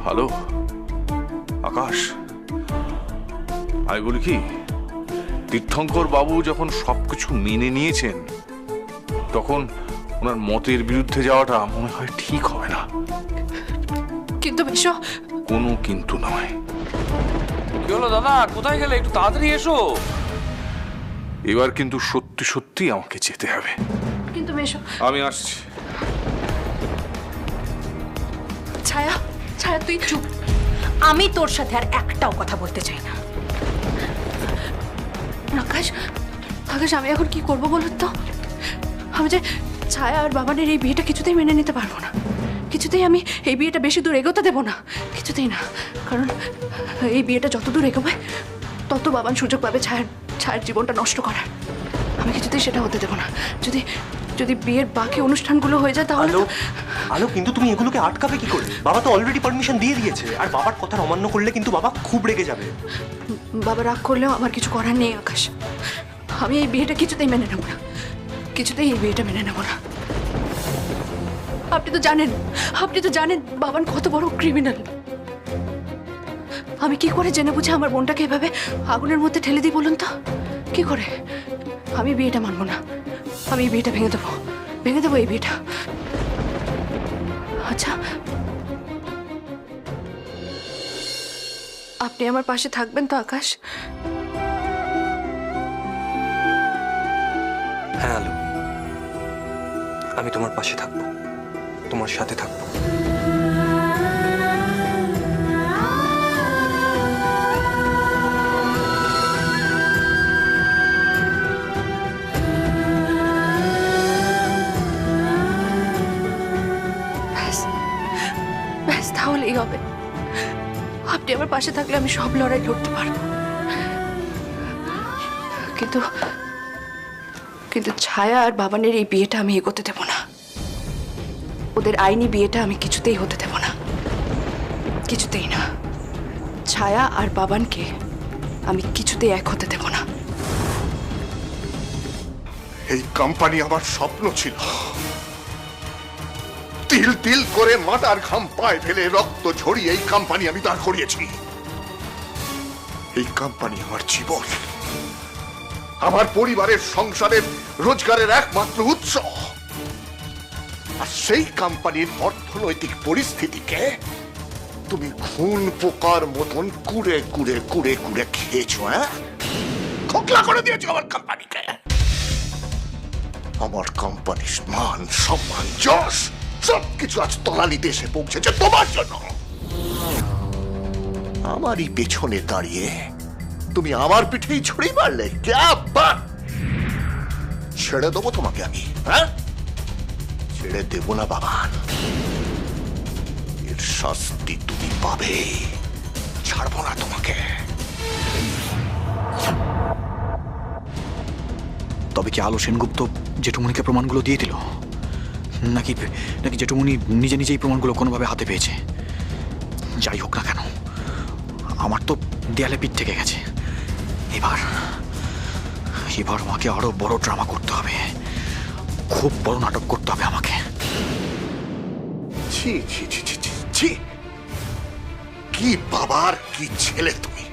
Hello আকাশ, আমি বলি কি, তীর্থঙ্কর বাবু যখন সবকিছু মেনে নিয়েছেন তখন ওনার মতের বিরুদ্ধে যাওয়াটা মনে হয় ঠিক হবে না। কিন্তু বিশু, কোনো কিন্তু নয়। কি হলো দাদা, কোথায় গেলে? একটু তাড়াতাড়ি এসো। এবার কিন্তু সত্যি সত্যি আমাকে যেতে হবে। কিন্তু বিশু, আমি আসছি। ছায়া, ছায়া তুই চুপ। আমি তোর সাথে আর একটাও কথা বলতে চাই না। আকাশ, আকাশ আমি এখন কি করবো বলুন তো? আমি যে ছায়া আর বাবানের এই বিয়েটা কিছুতেই মেনে নিতে পারবো না। কিছুতেই আমি এই বিয়েটা বেশি দূর এগোতে দেবো না, কিছুতেই না। কারণ এই বিয়েটা যত দূর এগোবে তত বাবান সুযোগ পাবে ছায়ার জীবনটা নষ্ট করার। আমি কিছুতেই সেটা হতে দেবো না। যদি যদি বিয়ের বাকি অনুষ্ঠানগুলো হয়ে যায় তাহলে আলো, আলো কিন্তু তুমি এগুলোকে আটকাবে কি করে? বাবা তো অলরেডি পারমিশন দিয়ে দিয়েছে, আর বাবার কথা অমান্য করলে কিন্তু বাবা খুব রেগে যাবে। বাবা রাগ করলেও আমার কিছু করার নেই আকাশ। আমি এই বিয়েটা কিছুতেই মেনে নেব না, কিছুতেই এই বিয়েটা মেনে নেব না। আপনি তো জানেন বাবান কত বড় ক্রিমিনাল। আমি কি করে জেনে বুঝে আমার বোনটাকে এভাবে আগুনের মধ্যে ঠেলে দিই বলুন তো? কি করে? আমি বিয়েটা মানবো না। আমি এই বিয়েটা ভেঙে দেবো এই বিয়েটা। আচ্ছা, আপনি আমার পাশে থাকবেন তো আকাশ? হ্যাঁ আলো, আমি তোমার পাশে থাকবো, তোমার সাথে থাকবো। ব্যাস তাহলেই হবে। আপনি আমার পাশে থাকলে আমি সব লড়াই লড়তে পারবো। কিন্তু কিন্তু ছায়া আর বাবানের এই বিয়েটা আমি এগোতে দেব না। ওদের আইনি বিয়েটা আমি কিছুতেই হতে দেব না, কিছুতেই না। ছায়া আর বাবানকে আমি কিছুতেই এক হতে দেব না। এই কোম্পানি আমার স্বপ্ন ছিল। তিল তিল করে মাথার ঘাম পায়ে ফেলে রক্ত ঝরিয়ে এই কোম্পানি আমি দাঁড় করিয়েছি। এই কোম্পানি আমার জীবন, আমার পরিবারের সংসারের রোজগারের একমাত্র উৎস। আর সেই কোম্পানির অর্থনৈতিক পরিস্থিতিকে তুমি খুন পোকার মতন কুড়ে কুড়ে কুড়ে কুড়ে খেয়েছো। খোকলা করে দিয়েছো আমার কোম্পানিকে। আমার কোম্পানির মান সম্মান যশ সবকিছু আজ তলানিতে এসে পৌঁছেছে তোমার জন্য। আমারই পেছনে দাঁড়িয়ে তুমি আমার পিঠেই ছুরি মারলে। ছেড়ে দেবো তোমাকে আমি? হ্যাঁ, ছেড়ে দেব না বাবান। এর শাস্তি তুমি পাবে, ছাড়বো না তোমাকে। তবে কি আলো সেনগুপ্ত জেঠুমনিকে প্রমাণগুলো দিয়ে দিল, নাকি নাকি জেঠুমনি নিজে নিজেই প্রমাণগুলো কোনোভাবে হাতে পেয়েছে? যাই হোক না কেন, আমার তো দেয়ালে পিঠ থেকে গেছে। এবার আমাকে আরো বড় ড্রামা করতে হবে, খুব বড় নাটক করতে হবে আমাকে। ছি ছি ছি ছি ছি ছি, কি বাবার কি ছেলে তুমি!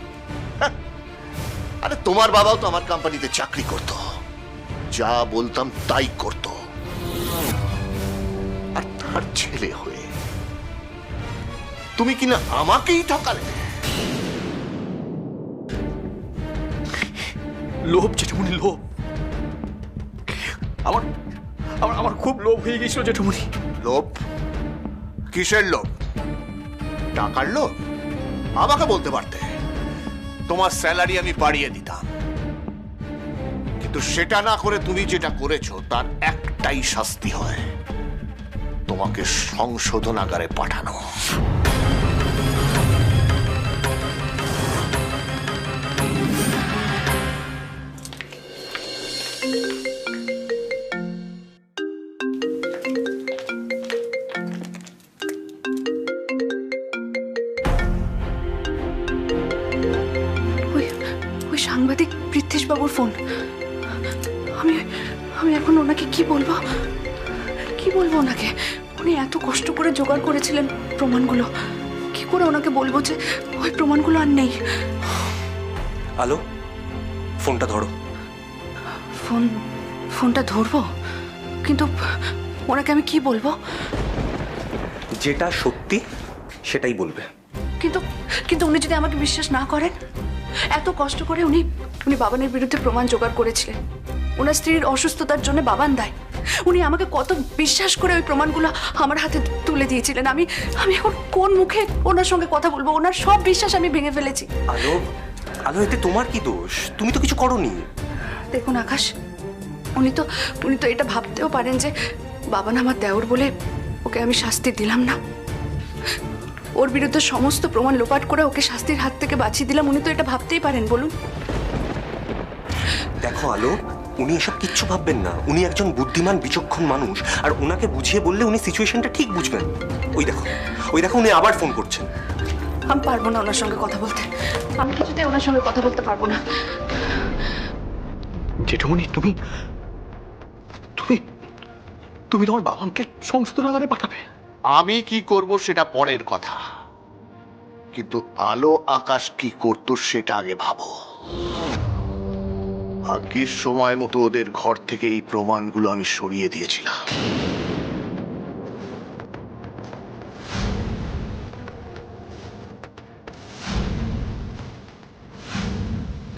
আরে তোমার বাবাও তো আমার কোম্পানিতে চাকরি করতো, যা বলতাম তাই করতো। আর তার ছেলে হয়ে তুমি কিনা আমাকেই ঠকালে। লোভ জেঠুমনি, লোভ। আমার আমার আমার খুব লোভ হয়ে গেছিল জেঠুমনি। লোভ? কিসের লোভ? টাকার লোভ? আমাকে বলতে পারতে, তোমার স্যালারি আমি বাড়িয়ে দিতাম। কিন্তু সেটা না করে তুমি যেটা করেছো তার একটাই শাস্তি হয়, তোমাকে সংশোধনাগারে পাঠানো। ওই সাংবাদিক বাবুর ফোন। আমি আমি এখন ওনাকে কি বলবো ওনাকে? উনি এত কষ্ট করে জোগাড় করেছিলেন প্রমাণগুলো, কি কি করে ওনাকে বলবো যে ওই প্রমাণগুলো আর নেই? আলো, ফোনটা ধরো। ফোনটা ধরবো, কিন্তু ওনাকে আমি কি বলবো? যেটা সত্যি সেটাই বলবে। কিন্তু কিন্তু উনি যদি আমাকে বিশ্বাস না করেন? এত কষ্ট করে উনি বাবানের বিরুদ্ধে প্রমাণ জোগাড় করেছিলেন। ওনার স্ত্রীর অসুস্থতার জন্য বাবান দায়। উনি আমাকে কত বিশ্বাস করে ওই প্রমাণগুলো আমার হাতে তুলে দিয়েছিলেন। আমি এখন কোন মুখে ওনার সঙ্গে কথা বলবো? ওনার সব বিশ্বাস আমি ভেঙে ফেলেছি। আলো, আলো, এতে তোমার কি দোষ? তুমি তো কিছু করোনি। দেখুন আকাশ, উনি তো এটা ভাবতেও পারেন যে বাবান আমার দেওর বলে ওকে আমি শাস্তি দিলাম না, ওর বিরুদ্ধে সমস্ত প্রমাণ লোপাট করে ওকে শাস্তির হাত থেকে বাঁচিয়ে দিলাম। উনি তো এটা ভাবতেই পারেন, বলুন। দেখো আলো, উনি এসব কিচ্ছু ভাববেন না। উনি একজন বুদ্ধিমান বিচক্ষণ মানুষ, আর ওনাকে বুঝিয়ে বললে উনি সিচুয়েশনটা ঠিক বুঝবেন। ওই দেখো উনি আবার ফোন করছেন। আমি পারবো না ওনার সঙ্গে কথা বলতে, আমি কিছুতেই ওনার সঙ্গে কথা বলতে পারবো না। জেঠুমনি, তুমি তুমি তুমি তোমার বাবাকে সংশোধনাগারে পাঠাবে? আমি কি করব সেটা পরের কথা, কিন্তু আলো আকাশ কি করতো সেটা আগে ভাবো। ভাগ্যের সময় মতো ওদের ঘর থেকে এই প্রমাণগুলো আমি সরিয়ে দিয়েছিলাম।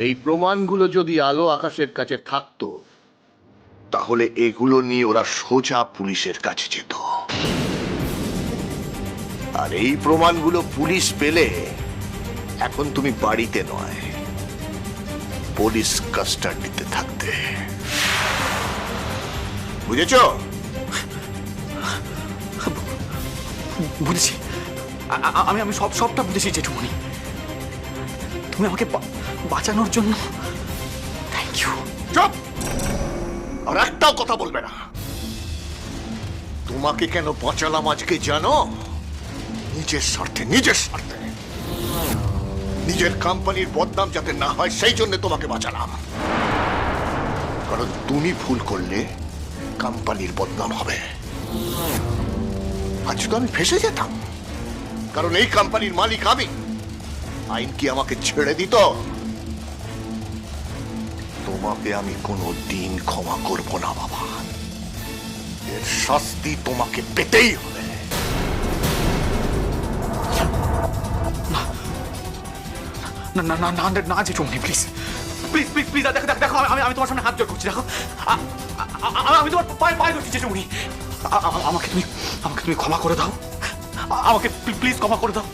এই প্রমাণগুলো যদি আলো আকাশের কাছে থাকতো, তাহলে এগুলো নিয়ে ওরা সোজা পুলিশের কাছে যেত। আর এই প্রমাণগুলো পুলিশ পেলে এখন তুমি বাড়িতে নয়, পুলিশ কাস্টাডিতে থাকতে। বুঝেছো? বুঝেছি, আমি সবটা বুঝেছি জেঠুমনি। তুমি আমাকে বাঁচানোর জন্য থ্যাংক ইউ। চুপ! আর একটাও কথা বলবে না। তোমাকে কেন বাঁচালাম আজকে জানো? নিজের স্বার্থে, নিজের কোম্পানির বদনাম যাতে না হয় সেই জন্য তোমাকে বাঁচালাম। কারণ তুমি ভুল করলে কোম্পানির বদনাম হবে। আজ তো আমি ফেসে যেতাম, কারণ এই কোম্পানির মালিক আমি। আইন কি আমাকে ছেড়ে দিত? তোমাকে আমি কোনো দিন ক্ষমা করব না বাবা। এর শাস্তি তোমাকে পেতেই হবে। না জেঠুমনি, প্লিজ প্লিজ প্লিজ প্লিজ, দেখো আমি তোমার সামনে হাত জোড় করছি। দেখো আমি তোমার পায়ে ধরছি জেঠুমনি। আমাকে তুমি ক্ষমা করে দাও। আমাকে প্লিজ ক্ষমা করে দাও।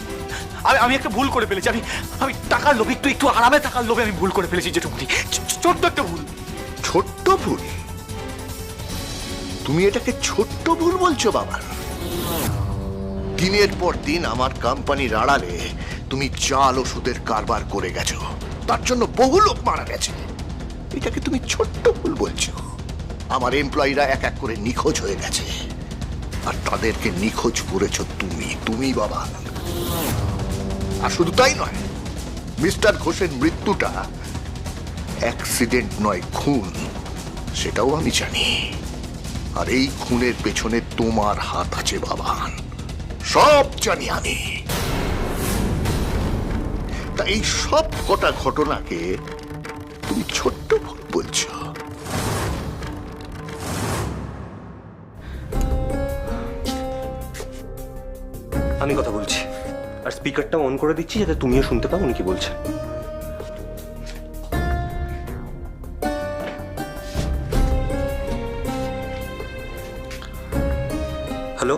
আমি একটা ভুল করে ফেলেছি। আমি টাকার লোভে, একটু আরামে থাকার লোভে আমি ভুল করে ফেলেছি জেঠুমনি। ছোট্ট একটা ভুল। ছোট্ট ভুল? তুমি এটাকে ছোট্ট ভুল বলছো বাবা? দিনের পর দিন আমার কোম্পানির আড়ালে তুমি জাল ওষুধের কারবার করে গেছো, তার জন্য বহু লোক মারা গেছে। এটাকে তুমি ছোট্ট ভুল বলছো? আমার এমপ্লয়িরা এক এক করে নিখোঁজ হয়ে গেছে, আর তাদেরকে নিখোঁজ করেছো তুমি বাবা। আর শুধু তাই নয়, মিস্টার ঘোষের মৃত্যুটা অ্যাক্সিডেন্ট নয়, খুন, সেটাও আমি জানি। আর এই খুনের পেছনে তোমার হাত আছে বাবা, সব জানি আমি। তা এই সব কটা ঘটনাকে তুমি ছোট্ট ভুল বলছো? আমি কথা বলছি, আর স্পিকারটা অন করে দিচ্ছি যাতে তুমিও শুনতে পাও উনি কি বলছেন। হ্যালো,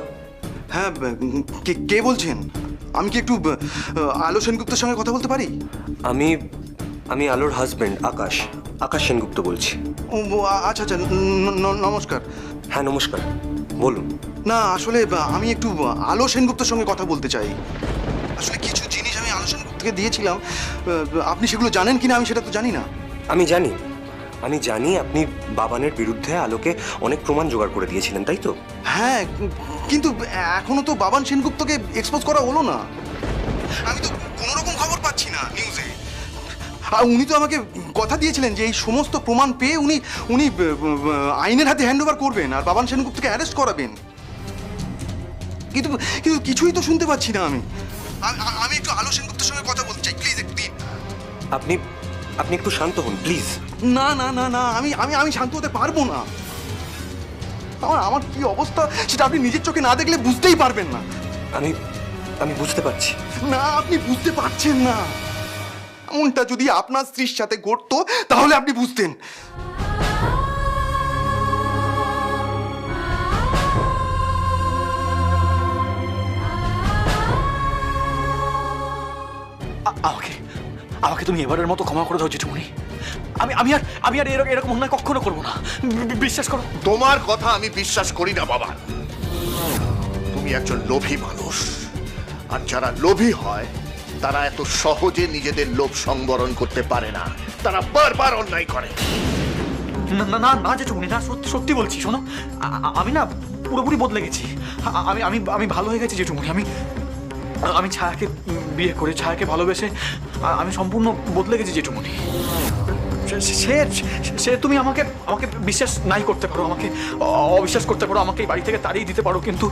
হ্যাঁ, কে বলছেন? আমি কি একটু আলো সেনগুপ্তের সঙ্গে কথা বলতে পারি? আমি আলোর হাজবেন্ড আকাশ সেনগুপ্ত বলছি। আচ্ছা, নমস্কার। হ্যাঁ নমস্কার, বলুন। না, আসলে আমি একটু আলো সেনগুপ্তের সঙ্গে কথা বলতে চাই। আসলে কিছু জিনিস আমি আলো সেনগুপ্তকে দিয়েছিলাম, আপনি সেগুলো জানেন কিনা আমি সেটা তো জানি না। আমি জানি আপনি বাবানের বিরুদ্ধে আলোকে অনেক প্রমাণ জোগাড় করে দিয়েছিলেন, তাই তো? হ্যাঁ, কিন্তু এখনো তো বাবান সেনগুপ্তকে এক্সপোজ করা হলো না। আমি তো কোনো রকম খবর পাচ্ছি না নিউজে। আর উনি তো আমাকে কথা দিয়েছিলেন যে এই সমস্ত প্রমাণ পেয়ে উনি আইনের হাতে হ্যান্ড ওভার করবেন আর বাবান সেনগুপ্তকে অ্যারেস্ট করাবেন। কিন্তু কিছুই তো শুনতে পাচ্ছি না আমি। আমি একটু আলো সেনগুপ্তের সঙ্গে কথা বলতে চাই, প্লিজ একটু দিন। আপনি আপনি একটু শান্ত হন প্লিজ। না না না না, আমি আমি আমি শান্ত হতে পারবো না। আমার কি অবস্থা সেটা আপনি নিজের চোখে না দেখলে বুঝতেই পারবেন না। আমি আমি বুঝতে পারছি। না, আপনি বুঝতে পারছেন না। এমনটা যদি আপনার স্ত্রীর সাথে ঘটতো তাহলে আপনি বুঝতেন। আমাকে আমাকে তুমি এবারের মতো ক্ষমা করে দাও জেঠুমনি। আমি আর এরকম অন্যায় কখনো করবো না, বিশ্বাস করো। তোমার কথা আমি বিশ্বাস করি না বাবা। তুমি একজন লোভী মানুষ, আর যারা লোভী হয় তারা এত সহজে নিজেদের লোভ সংবরণ করতে পারে না, তারা বারবার অন্যায় করে। না না না না জেঠুমনি, না সত্যি সত্যি বলছি, শোনো আমি না পুরোপুরি বদলে গেছি। আমি আমি আমি ভালো হয়ে গেছি জেঠুমনি। আমি ছায়াকে বিয়ে করে ছায়াকে ভালোবেসে আমি সম্পূর্ণ বদলে গেছি জেঠুমনি। সে তুমি আমাকে বিশ্বাস নাই করতে পারো, আমাকে অবিশ্বাস করতে পারো, আমাকে এই বাড়ি থেকে তাড়িয়ে দিতে পারো, কিন্তু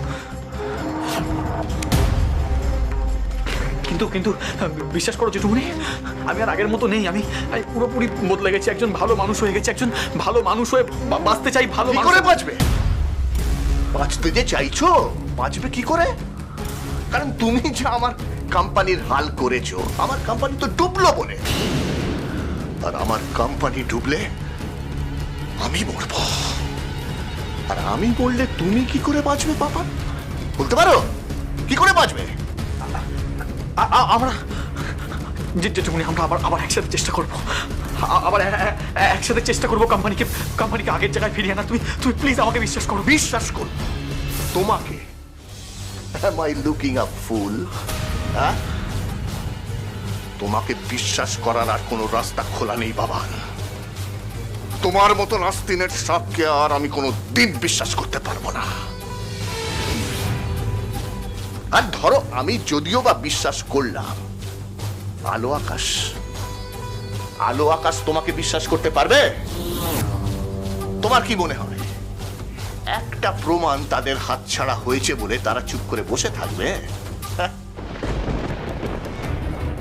কিন্তু কিন্তু বিশ্বাস করো জেঠুমনি, আমি আর আগের মতো নেই। আমি পুরোপুরি বদলে গেছি, একজন ভালো মানুষ হয়ে গেছি, একজন ভালো মানুষ হয়ে বাঁচতে চাই। ভালো কি করে বাঁচবে? বাঁচতে যে চাইছো, বাঁচবে কি করে? কারণ তুমি যে আমার কোম্পানির হাল করেছো, আমার কোম্পানি তো ডুবলো বলে। আর আমার কোম্পানি ডুবলে আমি মরবো, আর আমি বললে তুমি কি করে বাঁচবে বাবা? বলতে পারো কি করে বাঁচবে? আমরা জেঠুমনি আমরা আবার একসাথে চেষ্টা করবো, আবার একসাথে চেষ্টা করবো কোম্পানিকে আগের জায়গায় ফিরিয়ে আনা। তুমি প্লিজ আমাকে বিশ্বাস করো। বিশ্বাস করো তোমাকে? Am I looking a fool? হ্যাঁ, তোমাকে বিশ্বাস করার আর কোনো রাস্তা খোলা নেই বাবা। তোমার মতো নাস্তিনের সাপকে আর আমি কোনো দিন বিশ্বাস করতে পারবো না। আর ধরো আমি যদিও বা বিশ্বাস করলাম, আলো আকাশ তোমাকে বিশ্বাস করতে পারবে? তোমার কি মনে হয় একটা প্রমাণ তাদের হাতছাড়া হয়েছে বলে তারা চুপ করে বসে থাকবে?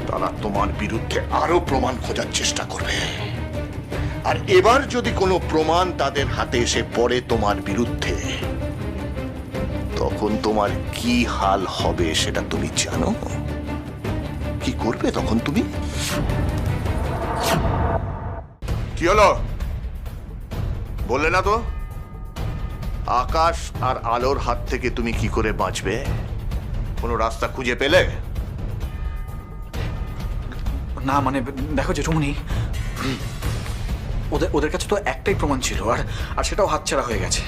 তারা তোমার বিরুদ্ধে আরো প্রমাণ খোঁজার চেষ্টা করবে। আর এবার যদি কোনো প্রমাণ তাদের হাতে এসে পড়ে তোমার বিরুদ্ধে, তখন তোমার কি হাল হবে সেটা তুমি জানো? কি করবে তখন তুমি? কি হলো বললে না তো? আকাশ আর আলোর হাত থেকে তুমি কি করে বাঁচবে? কোনো রাস্তা খুঁজে পেলে? না মানে দেখো জেঠুমনি, ওদের কাছে তো একটাই প্রমাণ ছিল, আর সেটাও হাতছাড়া হয়ে গেছে।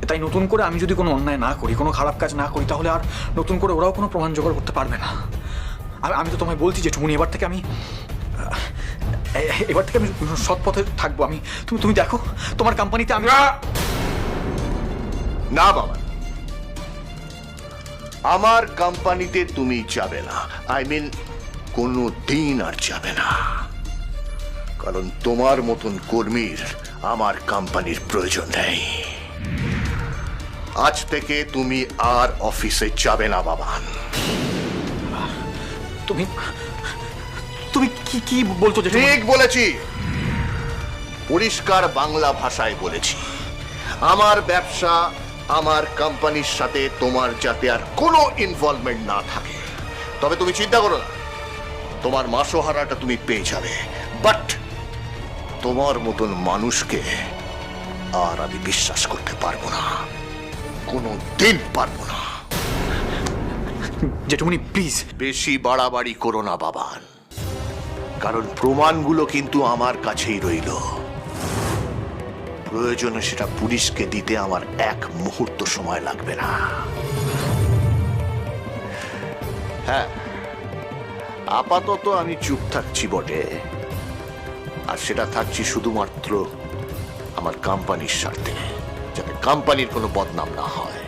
তাই নতুন করে আমি যদি কোনো অন্যায় না করি, কোনো খারাপ কাজ না করি, তাহলে আর নতুন করে ওরাও কোনো প্রমাণ জোগাড় করতে পারবে না। আমি তো তোমায় বলছি জেঠুমনি, এবার থেকে আমি সৎ পথে থাকবো। তুমি দেখো তোমার কোম্পানিতে আমি না বাবা, আমার কোম্পানিতে তুমি যাবে না। আই মিন কোনো দিন আর যাবে না, কারণ তোমার মতন কর্মীর আমার কোম্পানির প্রয়োজন নেই। আজ থেকে তুমি আর অফিসে যাবে না বাবান। তুমি কি বলছো? ঠিক বলেছি, পরিষ্কার বাংলা ভাষায় বলেছি। আমার ব্যবসা, আমার কোম্পানির সাথে তোমার যাতে আর কোনো ইনভলভমেন্ট না থাকে। তবে তুমি চিন্তা করো না, তোমার মাসোহারাটা তুমি পেয়ে যাবে, বাট তোমার মতন মানুষকে আর আমি বিশ্বাস করতে পারবো না, কোনো দিন পারবো না। জেঠুমনি প্লিজ বেশি বাড়াবাড়ি করো না বাবান, কারণ প্রমাণগুলো কিন্তু আমার কাছেই রইল। প্রয়োজনে সেটা পুলিশকে দিতে আমার এক মুহূর্ত সময় লাগবে না। হ্যাঁ, আপাতত আমি চুপ থাকছি বটে, আর সেটা থাকছি শুধুমাত্র আমার কোম্পানির স্বার্থে, যাতে কোম্পানির কোনো বদনাম না হয়।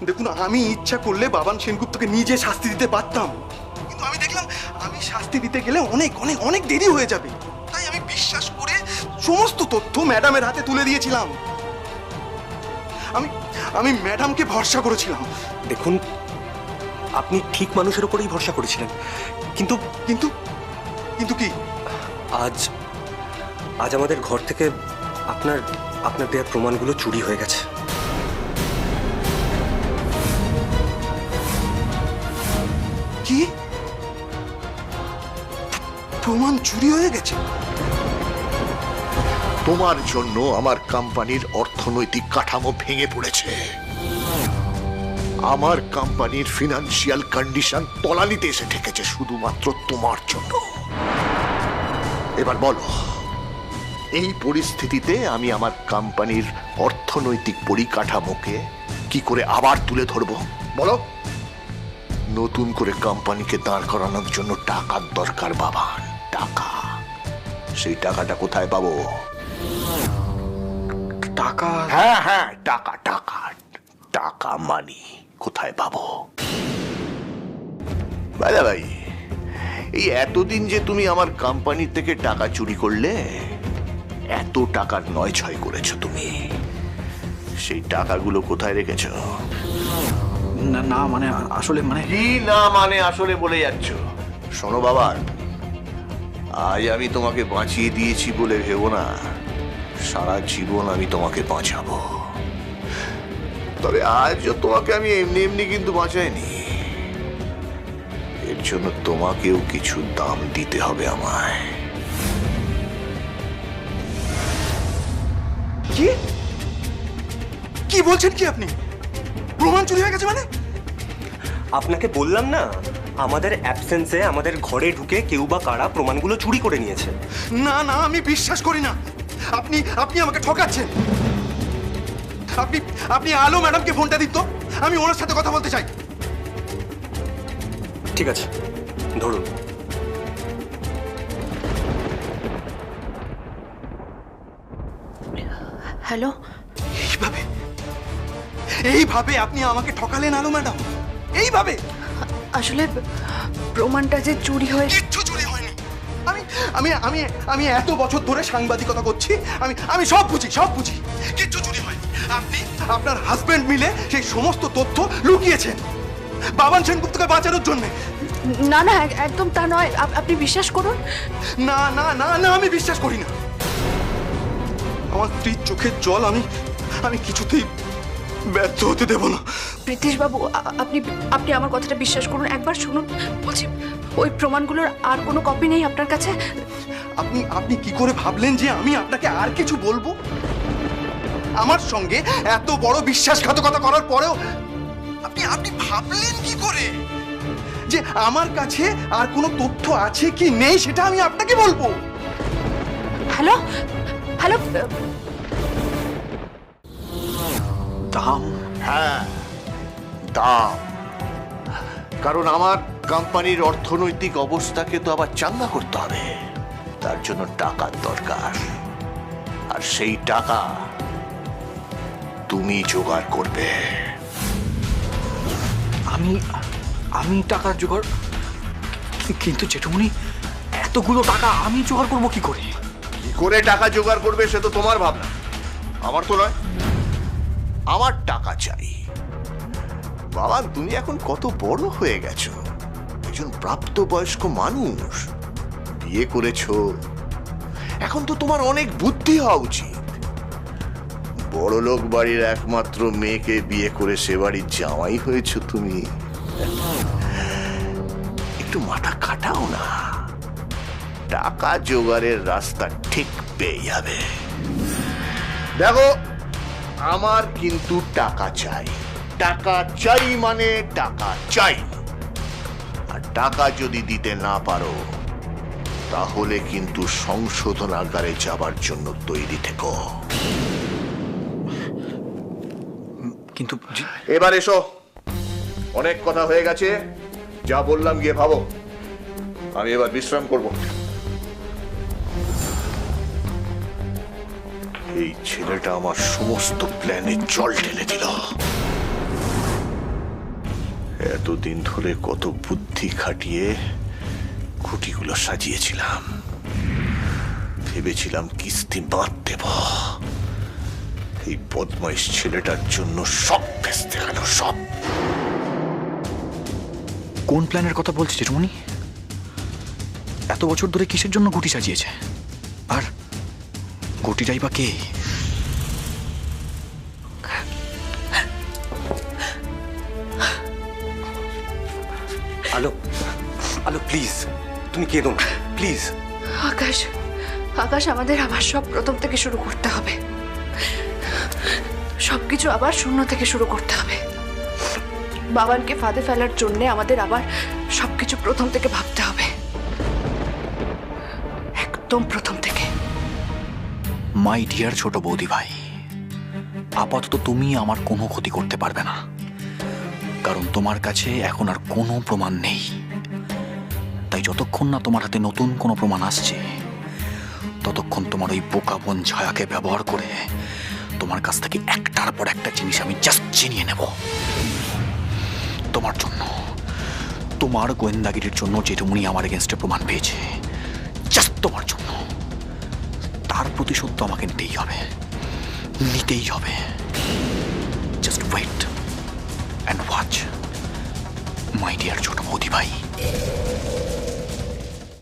দেখুন, আমি ইচ্ছা করলে বাবান সেনগুপ্তকে নিজে শাস্তি দিতে পারতাম, কিন্তু আমি দেখলাম আমি শাস্তি দিতে গেলে অনেক অনেক অনেক দেরি হয়ে যাবে। তাই আমি বিশ্বাস করে সমস্ত তথ্য ম্যাডামের হাতে তুলে দিয়েছিলাম। আমি ম্যাডামকে ভরসা করেছিলাম। দেখুন, আপনি ঠিক মানুষের উপরেই ভরসা করেছিলেন, কিন্তু কিন্তু কিন্তু কি? আজ আজ আমাদের ঘর থেকে আপনার আপনার দেওয়া প্রমাণগুলো চুরি হয়ে গেছে। কি? প্রমাণ চুরি হয়ে গেছে? তোমার জন্য আমার কোম্পানির অর্থনৈতিক কাঠামো ভেঙে পড়েছে। আমার কোম্পানির ফিনান্সিয়াল কন্ডিশন তলানিতে এসে ঠেকেছে শুধুমাত্র তোমার জন্য। এবার বলো, এই পরিস্থিতিতে আমি আমার কোম্পানির অর্থনৈতিক পরিকাঠামোকে কি করে আবার তুলে ধরবো বলো? নতুন করে কোম্পানিকে দাঁড় করানোর জন্য টাকার দরকার বাবা, টাকা। সেই টাকাটা কোথায় পাবো? টাকা? হ্যাঁ হ্যাঁ, টাকা টাকা টাকা, মানি কোথায় পাবো? ভাই, এই এতদিন যে তুমি আমার কোম্পানি থেকে টাকা চুরি করলে, এত টাকার নয় ছয় করেছো তুমি, সেই টাকাগুলো কোথায় রেখেছো? না না, মানে আসলে মানে কি না মানে আসলে বলে যাচ্ছ? শোনো বাবা, আজ আমি তোমাকে বাঁচিয়ে দিয়েছি বলে ভেবো না সারা জীবন আমি তোমাকে বাঁচাবো। তবে আজও তোমাকে আমি এমনি এমনি কিন্তু বাঁচাইনি। এর জন্য তোমাকেও কিছু দাম দিতে হবে আমায়। কি কি বলছেন কি আপনি? প্রমাণ চুরি হয়ে গেছে মানে? আপনাকে বললাম না, আমাদের অ্যাবসেন্সে আমাদের ঘরে ঢুকে কেউ বা কারা প্রমাণগুলো চুরি করে নিয়েছে। না না, আমি বিশ্বাস করি না। আপনি আপনি আমাকে ঠকাচ্ছেন। আপনি আপনি আলো ম্যাডামকে ফোনটা দিন তো, আমি ওনার সাথে কথা বলতে চাই। ঠিক আছে, ধরুন। হ্যালো, এইভাবে এইভাবে আপনি আমাকে ঠকালেন আলো ম্যাডাম? এইভাবে? আসলে প্রমাণটা যে চুরি হয়ে কিচ্ছু চুরি হয়নি। আমি আমি আমি আমি এত বছর ধরে সাংবাদিকতা করছি, আমি সব বুঝি, সব বুঝি। কিচ্ছু চুরি হয়নি। আপনি আপনার হাজবেন্ড মিলে সেই সমস্ত তথ্য লুকিয়েছেন বাবান সেনগুপ্তকে বাঁচানোর জন্য। না না, একদম তা নয়। আপনি বিশ্বাস করুন। না না না না, আমি বিশ্বাস করি না। আমার স্ত্রীর চোখের জল আমি কিছুতেই ব্যর্থ হতে দেব না। প্রীতিশ বাবু, আপনি আপনি আমার কথাটা বিশ্বাস করুন, একবার শুনুন। বলছি, ওই প্রমাণগুলোর আর কোনো কপি নেই আপনার কাছে? আপনি আপনি কি করে ভাবলেন যে আমি আপনাকে আর কিছু বলবো? আমার সঙ্গে এত বড় বিশ্বাসঘাতকতা করার পরেও আপনি আপনি ভাবলেন কি করে যে আমার কাছে আর কোনো তথ্য আছে কি নেই সেটা আমি আপনাকে বলবো? হ্যালো হ্যালো, দাম? হ্যাঁ, দাম। কারণ আমার কোম্পানির অর্থনৈতিক অবস্থাকে তো আবার চাঙ্গা করতে হবে, তার জন্য টাকার দরকার। আর সেই টাকা তুমি জোগাড় করবে। আমি টাকার জোগাড়? কিন্তু জেঠুমনি, এতগুলো টাকা আমি জোগাড় করবো কি করে? কি করে টাকা জোগাড় করবে সে তো তোমার ভাবনা, আমার তো নয়। আমার টাকা চাই। বাবা, তুমি এখন কত বড় হয়ে গেছো, একজন প্রাপ্তবয়স্ক মানুষ, বিয়ে করেছো, এখন তো তোমার অনেক বুদ্ধি হওয়া উচিত। বড় লোক বাড়ির একমাত্র মেয়েকে বিয়ে করে সে বাড়ির জামাই হয়েছো তুমি, একটু মাথা খাটাও না। টাকা জোগাড়ের রাস্তা ঠিক পেয়ে যাবে। দেখো, আমার কিন্তু টাকা চাই। টাকা চাই মানে টাকা চাই। আর টাকা যদি দিতে না পারো তাহলে কিন্তু সংশোধনাগারে যাবার জন্য তৈরি থেকো। কিন্তু এবার এসো, অনেক কথা হয়ে গেছে, যা বললাম গিয়ে ভাবো। আমি এবার বিশ্রাম করব। এই ছেলেটা আমার সমস্ত প্ল্যানে জল ঢেলে দিল। এতদিন ধরে কত বুদ্ধি খাটিয়ে খুঁটিগুলো সাজিয়েছিলাম, ভেবেছিলাম কিস্তি বাঁধ দেব। এই বদমাইশ ছেলেটার জন্য সব ভেস্তে গেল, সব। কোন প্ল্যানের কথা বলছে জেঠুমনি? এত বছর ধরে কিসের জন্য ঘুটি সাজিয়েছে? আর ঘুটিটাই বা কে? আলো, আলো প্লিজ, তুমি কেঁদো না প্লিজ। আকাশ, আকাশ আমাদের আবার সব প্রথম থেকে শুরু করতে হবে। সবকিছু আবার শূন্য থেকে শুরু করতে হবে। বাবানকে ফাঁদে ফেলার জন্য আমাদের আবার সবকিছু প্রথম থেকে ভাবতে হবে, একদম প্রথম থেকে। মাই ডিয়ার ছোট বৌদি ভাই, আপাতত তুমি আমার কোনো ক্ষতি করতে পারবে না, কারণ তোমার কাছে এখন আর কোনো প্রমাণ নেই। তাই যতক্ষণ না তোমার হাতে নতুন কোনো প্রমাণ আসছে, ততক্ষণ তোমার ওই বোকা বোন ছায়াকে ব্যবহার করে তোমার কাছ থেকে একটার পর একটা জিনিস আমি জাস্ট চিনিয়ে নেব। তোমার জন্য, তোমার গোয়েন্দাগিরির জন্য যেটুকুনি আমার এগেনস্টে প্রমাণ পেয়েছে, জাস্ট তোমার জন্য, তার প্রতিশোধ তো আমাকে নিতেই হবে, নিতেই হবে। Just wait and watch my dear ছোট বৌদি ভাই।